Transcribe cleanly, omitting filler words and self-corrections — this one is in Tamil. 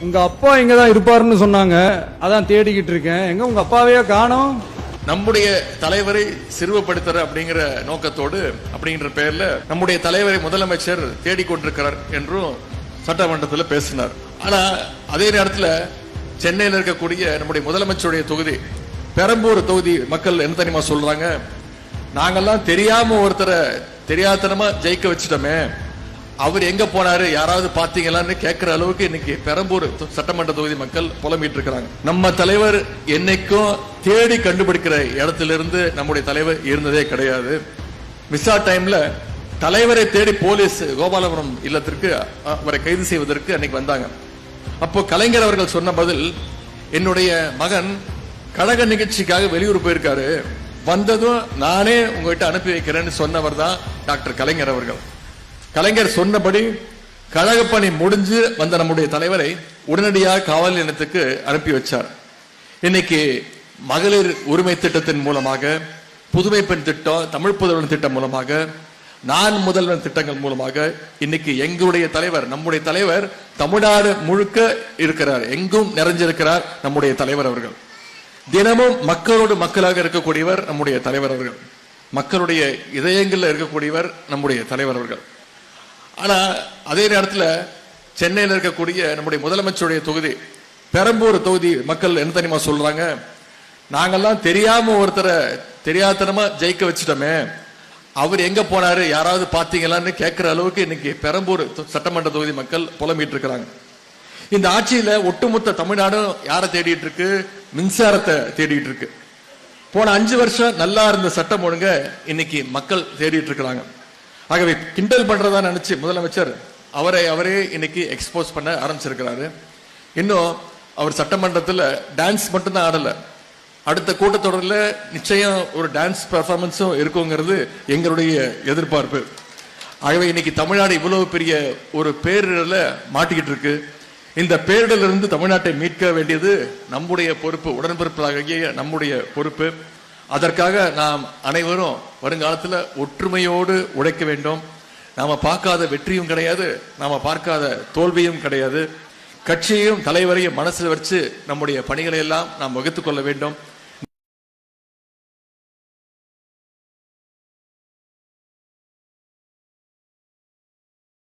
உங்க அப்பா இங்க தான் இருப்பாருன்னு சொன்னாங்க, அதான் தேடிக்கிட்டு இருக்கேன். எங்க உங்க அப்பாவையே காணோம்? நம்முடைய தலைவரை சிறுவப்படுத்துற அப்படிங்கிற நோக்கத்தோடு அப்படிங்கிற பெயர்ல நம்முடைய தலைவரை முதலமைச்சர் தேடிக்கொண்டிருக்கிறார் என்றும் சட்டமன்றத்தில் பேசினார். ஆனா அதே நேரத்தில் சென்னையில் இருக்கக்கூடிய நம்முடைய முதலமைச்சருடைய தொகுதி பெரம்பூர் தொகுதி மக்கள் என்ன தெரியுமா சொல்றாங்க, நாங்கெல்லாம் தெரியாம ஒருத்தரை தெரியாதனமா ஜெயிக்க வச்சிட்டோமே, அவர் எங்க போனாரு யாராவது பாத்தீங்களான்னு கேட்கிற அளவுக்கு இன்னைக்கு பெரம்பூர் சட்டமன்ற தொகுதி மக்கள் புலம்பிட்டு இருக்கிறாங்க. நம்ம தலைவர் என்னைக்கும் தேடி கண்டுபிடிக்கிற இடத்திலிருந்து நம்முடைய தலைவர் இருந்ததே கிடையாது. விசா டைம்ல தலைவரை தேடி போலீஸ் கோபாலபுரம் இல்லத்திற்கு அவரை கைது செய்வதற்கு அன்னைக்கு வந்தாங்க. அப்போ கலைஞர் அவர்கள் சொன்ன பதில், என்னுடைய மகன் கழக நிகழ்ச்சிக்காக வெளியூர் போயிருக்காரு, வந்ததும் நானே உங்ககிட்ட அனுப்பி வைக்கிறேன்னு சொன்னவர் தான் டாக்டர் கலைஞர் அவர்கள். கலைஞர் சொன்னபடி கழக பணி முடிஞ்சு வந்த நம்முடைய தலைவரை உடனடியாக காவல் நிலையத்துக்கு அனுப்பி வச்சார். இன்னைக்கு மகளிர் உரிமை திட்டத்தின் மூலமாக, புதுமை பெண் திட்டம், தமிழ் புதல்வன் திட்டம் மூலமாக, நான் முதல்வன் திட்டங்கள் மூலமாக இன்னைக்கு எங்களுடைய தலைவர், நம்முடைய தலைவர் தமிழ்நாடு முழுக்க இருக்கிறார், எங்கும் நிறைஞ்சிருக்கிறார் நம்முடைய தலைவர் அவர்கள். தினமும் மக்களோடு மக்களாக இருக்கக்கூடியவர் நம்முடைய தலைவர் அவர்கள், மக்களுடைய இதயங்களில் இருக்கக்கூடியவர் நம்முடைய தலைவர் அவர்கள். ஆனா அதே நேரத்தில் சென்னையில் இருக்கக்கூடிய நம்முடைய முதலமைச்சருடைய தொகுதி பெரம்பூர் தொகுதி மக்கள் என்ன தெரியுமா சொல்றாங்க, நாங்கெல்லாம் தெரியாம ஒருத்தரை தெரியாதனமா ஜெயிக்க வச்சிட்டோமே, அவர் எங்க போனாரு யாராவது பாத்தீங்களான்னு கேட்கிற அளவுக்கு இன்னைக்கு பெரம்பூர் சட்டமன்ற தொகுதி மக்கள் புலம்பிட்டு இருக்கிறாங்க. இந்த ஆட்சியில ஒட்டுமொத்த தமிழ்நாடும் யாரை தேடிட்டு இருக்கு? மின்சாரத்தை தேடிட்டு இருக்கு. போன 5 வருஷம் நல்லா இருந்த சட்டம் ஒழுங்க இன்னைக்கு மக்கள் தேடிட்டு இருக்கிறாங்க. ஆகவே கிண்டல் பண்றதா நினைச்சு முதலமைச்சர் அவரே இன்னைக்கு எக்ஸ்போஸ் பண்ண ஆரம்பிச்சிருக்கிறாரு. இன்னும் அவர் சட்டமன்றத்தில் டான்ஸ் மட்டும்தான் ஆடல, அடுத்த கூட்டத்தொடரில் நிச்சயம் ஒரு டான்ஸ் பெர்ஃபார்மன்ஸும் இருக்குங்கிறது எங்களுடைய எதிர்பார்ப்பு. ஆகவே இன்னைக்கு தமிழ்நாடு இவ்வளவு பெரிய ஒரு பேரிடர்ல மாட்டிக்கிட்டு இருக்கு. இந்த பேரிடலிருந்து தமிழ்நாட்டை மீட்க வேண்டியது நம்முடைய பொறுப்பு, உடன்பிறப்பாகிய நம்முடைய பொறுப்பு. அதற்காக நாம் அனைவரும் வருங்காலத்தில் ஒற்றுமையோடு உழைக்க வேண்டும். நாம பார்க்காத வெற்றியும் கிடையாது, நாம பார்க்காத தோல்வியும் கிடையாது. கட்சியையும் தலைவரையும் மனசில் வச்சு நம்முடைய பணிகளை எல்லாம் நாம் வகுத்துக் கொள்ள வேண்டும்.